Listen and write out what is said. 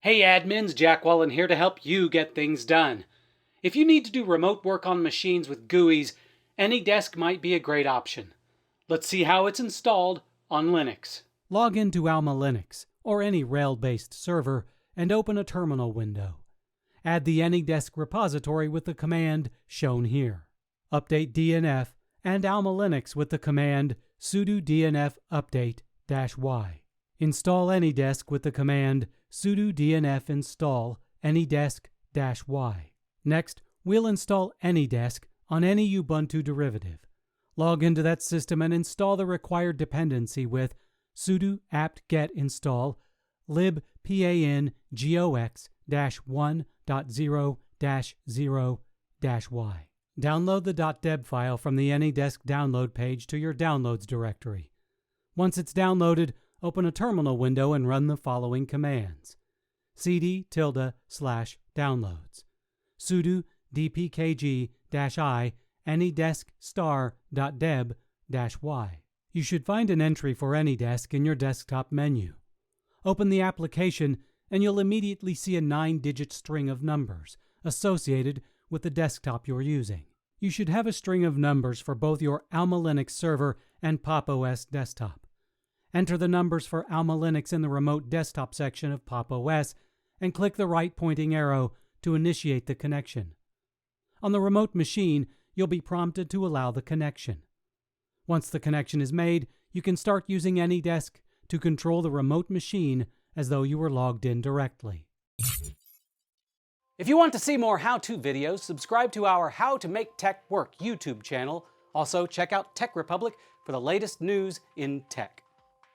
Hey admins, Jack Wallen here to help you get things done. If you need to do remote work on machines with GUIs, AnyDesk might be a great option. Let's see how it's installed on Linux. Log into Alma Linux, or any Rail-based server, and open a terminal window. Add the AnyDesk repository with the command shown here. Update DNF and Alma Linux with the command sudo dnf update-y. Install AnyDesk with the command sudo dnf install anydesk-y. Next, we'll install AnyDesk on any Ubuntu derivative. Log into that system and install the required dependency with sudo apt-get install libpangox-1.0-0-y. Download the .deb file from the AnyDesk download page to your downloads directory. Once it's downloaded, open a terminal window and run the following commands. cd:/downloads, sudo dpkg-i anydesk*.deb-y. You should find an entry for AnyDesk in your desktop menu. Open the application and you'll immediately see a 9-digit string of numbers associated with the desktop you're using. You should have a string of numbers for both your Alma Linux server and Pop! OS desktop. Enter the numbers for Alma Linux in the remote desktop section of Pop! OS and click the right pointing arrow to initiate the connection. On the remote machine, you'll be prompted to allow the connection. Once the connection is made, you can start using AnyDesk to control the remote machine as though you were logged in directly. If you want to see more how-to videos, subscribe to our How to Make Tech Work YouTube channel. Also, check out TechRepublic for the latest news in tech.